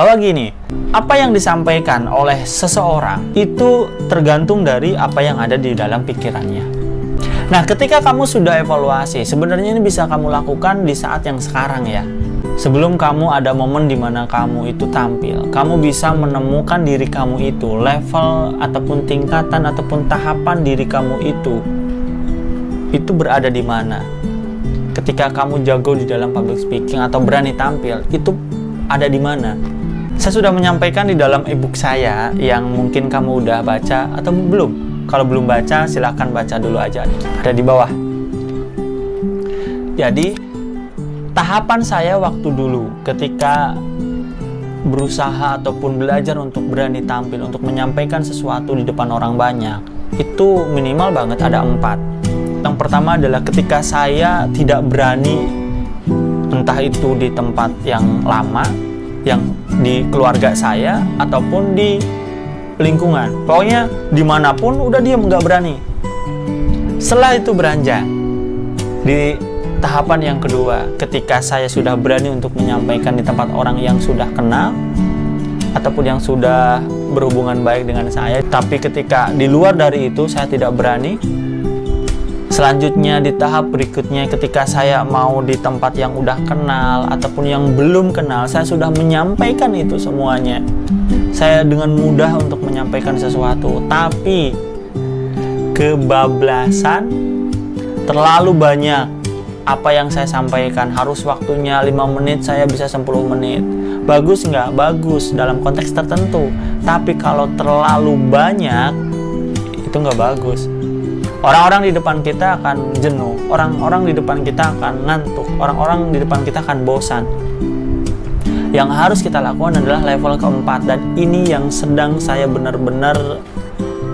bahwa gini, apa yang disampaikan oleh seseorang itu tergantung dari apa yang ada di dalam pikirannya. Nah, ketika kamu sudah evaluasi, sebenarnya ini bisa kamu lakukan di saat yang sekarang ya. Sebelum kamu ada momen di mana kamu itu tampil, kamu bisa menemukan diri kamu itu, level ataupun tingkatan ataupun tahapan diri kamu itu berada di mana. Ketika kamu jago di dalam public speaking atau berani tampil, itu ada di mana? Saya sudah menyampaikan di dalam ebook saya yang mungkin kamu udah baca atau belum. Kalau belum baca, silahkan baca dulu aja. Ada di bawah. Jadi, tahapan saya waktu dulu ketika berusaha ataupun belajar untuk berani tampil, untuk menyampaikan sesuatu di depan orang banyak, itu minimal banget ada 4. Yang pertama adalah ketika saya tidak berani, entah itu di tempat yang lama, yang di keluarga saya ataupun di lingkungan, pokoknya dimanapun udah diam, nggak berani. Setelah itu beranjak di tahapan yang kedua, ketika saya sudah berani untuk menyampaikan di tempat orang yang sudah kenal ataupun yang sudah berhubungan baik dengan saya, tapi ketika di luar dari itu saya tidak berani. Selanjutnya di tahap berikutnya, ketika saya mau di tempat yang udah kenal ataupun yang belum kenal, saya sudah menyampaikan itu semuanya. Saya dengan mudah untuk menyampaikan sesuatu, tapi kebablasan, terlalu banyak apa yang saya sampaikan. Harus waktunya 5 menit, saya bisa 10 menit. Bagus nggak? Bagus dalam konteks tertentu. Tapi kalau terlalu banyak, itu nggak bagus. Orang-orang di depan kita akan jenuh, orang-orang di depan kita akan ngantuk, orang-orang di depan kita akan bosan. Yang harus kita lakukan adalah level keempat, dan ini yang sedang saya benar-benar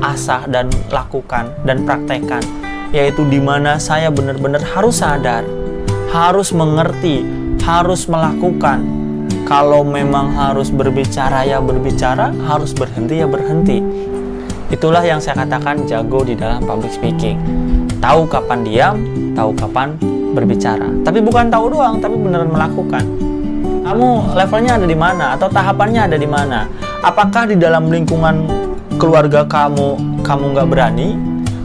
asah dan lakukan dan praktekkan, yaitu dimana saya benar-benar harus sadar, harus mengerti, harus melakukan. Kalau memang harus berbicara ya berbicara, harus berhenti ya berhenti. Itulah yang saya katakan jago di dalam public speaking. Tahu kapan diam, tahu kapan berbicara. Tapi bukan tahu doang, tapi beneran melakukan. Kamu levelnya ada di mana atau tahapannya ada di mana? Apakah di dalam lingkungan keluarga kamu nggak berani,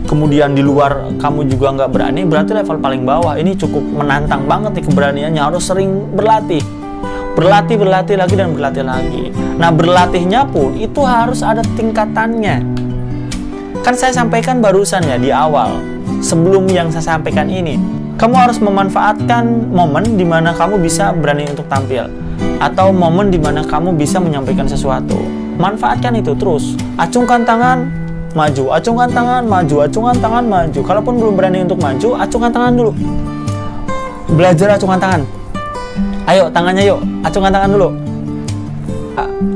kemudian di luar kamu juga nggak berani, berarti level paling bawah. Ini cukup menantang banget nih keberaniannya, harus sering berlatih. Berlatih lagi dan berlatih lagi. Nah, berlatihnya pun itu harus ada tingkatannya. Kan saya sampaikan barusan ya di awal, sebelum yang saya sampaikan ini, kamu harus memanfaatkan momen di mana kamu bisa berani untuk tampil, atau momen di mana kamu bisa menyampaikan sesuatu. Manfaatkan itu terus. Acungkan tangan, maju. Acungkan tangan, maju. Acungkan tangan, maju. Kalaupun belum berani untuk maju, acungkan tangan dulu. Belajar acungkan tangan. Ayo, tangannya yuk. Acungkan tangan dulu.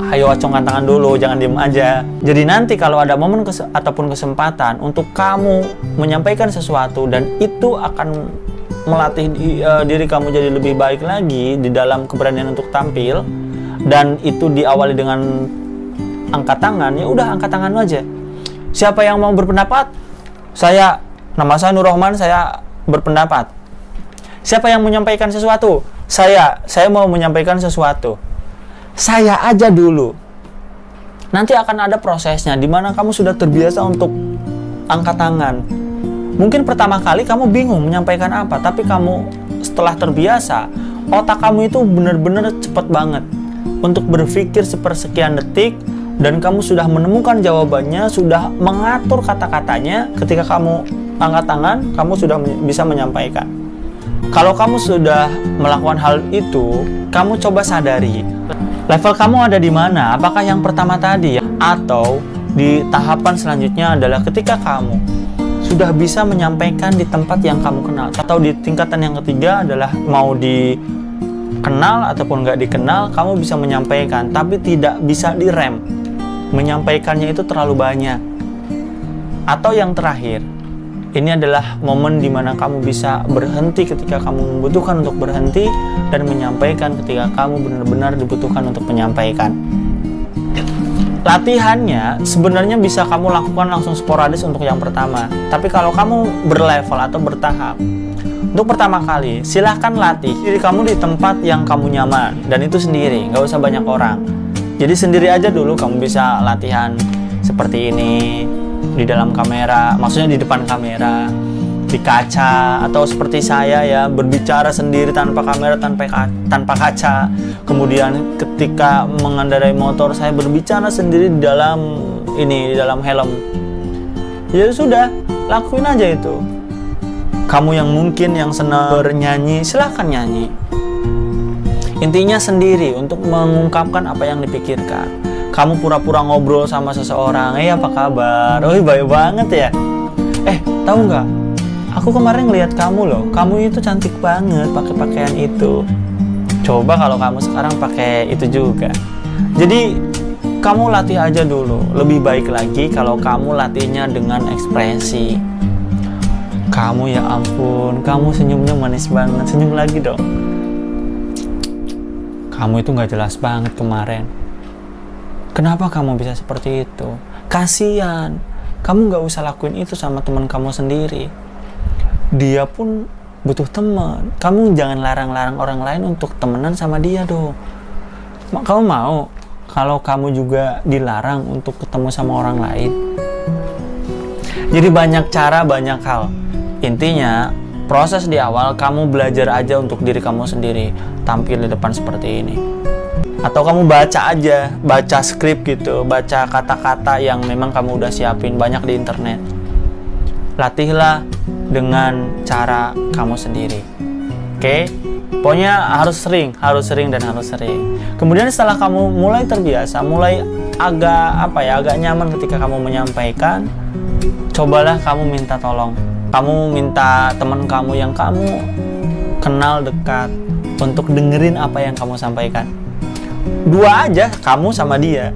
Ayo acungkan tangan dulu, jangan diem aja. Jadi nanti kalau ada momen ataupun kesempatan untuk kamu menyampaikan sesuatu, dan itu akan melatih diri kamu jadi lebih baik lagi di dalam keberanian untuk tampil, dan itu diawali dengan angkat tangan, ya udah angkat tangan aja. Siapa yang mau berpendapat? Nama saya Nur Rahman, saya berpendapat. Siapa yang menyampaikan sesuatu? Saya mau menyampaikan sesuatu. Saya aja dulu. Nanti akan ada prosesnya di mana kamu sudah terbiasa untuk angkat tangan. Mungkin pertama kali kamu bingung menyampaikan apa, tapi kamu setelah terbiasa, otak kamu itu benar-benar cepat banget untuk berpikir sepersekian detik, dan kamu sudah menemukan jawabannya, sudah mengatur kata-katanya. Ketika kamu angkat tangan, kamu sudah bisa menyampaikan. Kalau kamu sudah melakukan hal itu, kamu coba sadari level kamu ada di mana. Apakah yang pertama tadi ya? Atau di tahapan selanjutnya adalah ketika kamu sudah bisa menyampaikan di tempat yang kamu kenal, atau di tingkatan yang ketiga adalah mau dikenal ataupun nggak dikenal, kamu bisa menyampaikan tapi tidak bisa direm, menyampaikannya itu terlalu banyak. Atau yang terakhir, ini adalah momen di mana kamu bisa berhenti ketika kamu membutuhkan untuk berhenti, dan menyampaikan ketika kamu benar-benar dibutuhkan untuk menyampaikan. Latihannya sebenarnya bisa kamu lakukan langsung sporadis untuk yang pertama. Tapi kalau kamu berlevel atau bertahap, untuk pertama kali silahkan latih diri kamu di tempat yang kamu nyaman, dan itu sendiri, nggak usah banyak orang. Jadi sendiri aja dulu kamu bisa latihan seperti ini di dalam kamera, maksudnya di depan kamera, di kaca, atau seperti saya ya, berbicara sendiri tanpa kamera, tanpa kaca. Kemudian ketika mengendarai motor, saya berbicara sendiri di dalam helm. Ya sudah, lakuin aja itu. Kamu yang mungkin yang senang bernyanyi, silahkan nyanyi. Intinya sendiri untuk mengungkapkan apa yang dipikirkan. Kamu pura-pura ngobrol sama seseorang, apa kabar? Oh, baik banget ya. Tahu nggak? Aku kemarin ngeliat kamu loh. Kamu itu cantik banget pakai pakaian itu. Coba kalau kamu sekarang pakai itu juga. Jadi kamu latih aja dulu. Lebih baik lagi kalau kamu latihnya dengan ekspresi. Kamu ya ampun, kamu senyumnya manis banget. Senyum lagi dong. Kamu itu nggak jelas banget kemarin. Kenapa kamu bisa seperti itu? Kasian. Kamu nggak usah lakuin itu sama teman kamu sendiri. Dia pun butuh teman. Kamu jangan larang-larang orang lain untuk temenan sama dia dong. Kamu mau kalau kamu juga dilarang untuk ketemu sama orang lain? Jadi banyak cara, banyak hal. Intinya, proses di awal kamu belajar aja untuk diri kamu sendiri, tampil di depan seperti ini. Atau kamu baca aja, baca skrip gitu, baca kata-kata yang memang kamu udah siapin banyak di internet. Latihlah dengan cara kamu sendiri. Oke? Pokoknya harus sering dan harus sering. Kemudian setelah kamu mulai terbiasa, mulai agak nyaman ketika kamu menyampaikan, cobalah kamu minta tolong. Kamu minta teman kamu yang kamu kenal dekat untuk dengerin apa yang kamu sampaikan. Dua aja, kamu sama dia.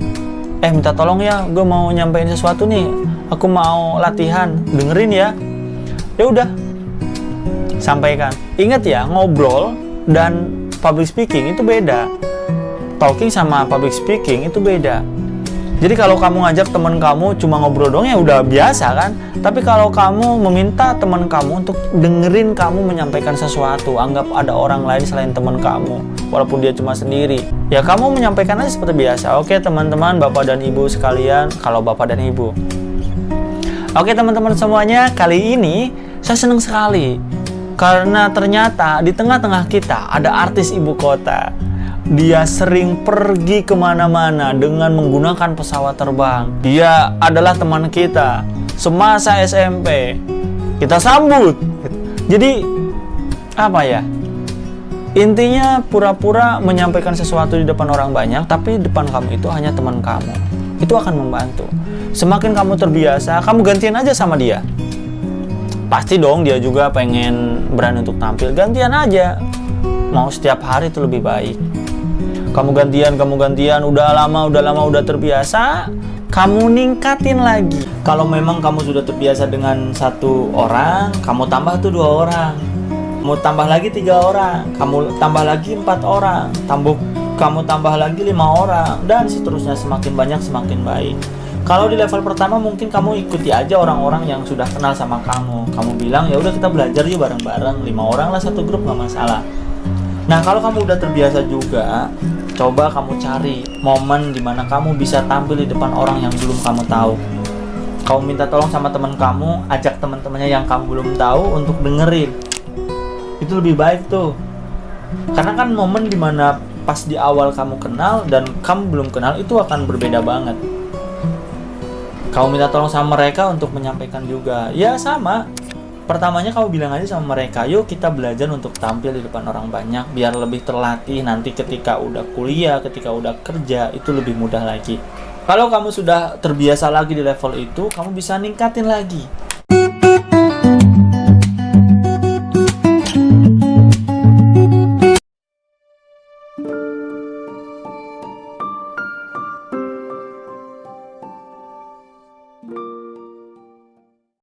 Minta tolong ya, gue mau nyampein sesuatu nih. Aku mau latihan, dengerin ya. Ya udah, sampaikan. Ingat ya, ngobrol dan public speaking itu beda. Talking sama public speaking itu beda. Jadi kalau kamu ngajak teman kamu cuma ngobrol doang ya udah biasa kan. Tapi kalau kamu meminta teman kamu untuk dengerin kamu menyampaikan sesuatu, anggap ada orang lain selain teman kamu, walaupun dia cuma sendiri, ya kamu menyampaikan aja seperti biasa. Oke teman-teman, bapak dan ibu sekalian, kalau bapak dan ibu. Oke teman-teman semuanya, kali ini saya senang sekali karena ternyata di tengah-tengah kita ada artis ibu kota. Dia sering pergi kemana-mana dengan menggunakan pesawat terbang. Dia adalah teman kita semasa SMP. Kita sambut. Jadi apa ya? Intinya pura-pura menyampaikan sesuatu di depan orang banyak, tapi depan kamu itu hanya teman kamu. Itu akan membantu. Semakin kamu terbiasa, kamu gantian aja sama dia. Pasti dong dia juga pengen berani untuk tampil. Gantian aja. Mau setiap hari itu lebih baik. Kamu gantian, udah lama udah terbiasa, kamu ningkatin lagi. Kalau memang kamu sudah terbiasa dengan satu orang, kamu tambah tuh 2 orang. Kamu tambah lagi 3 orang, kamu tambah lagi 4 orang, kamu tambah lagi 5 orang, dan seterusnya. Semakin banyak semakin baik. Kalau di level pertama mungkin kamu ikuti aja orang-orang yang sudah kenal sama kamu. Kamu bilang ya udah kita belajar yuk bareng-bareng, 5 orang lah satu grup, nggak masalah. Nah kalau kamu udah terbiasa juga, coba kamu cari momen dimana kamu bisa tampil di depan orang yang belum kamu tahu. Kamu minta tolong sama teman kamu, ajak teman-temannya yang kamu belum tahu untuk dengerin. Itu lebih baik tuh. Karena kan momen dimana pas di awal kamu kenal dan kamu belum kenal itu akan berbeda banget. Kamu minta tolong sama mereka untuk menyampaikan juga. Ya sama. Pertamanya kamu bilang aja sama mereka, yuk kita belajar untuk tampil di depan orang banyak biar lebih terlatih nanti ketika udah kuliah, ketika udah kerja itu lebih mudah lagi. Kalau kamu sudah terbiasa lagi di level itu, kamu bisa ningkatin lagi.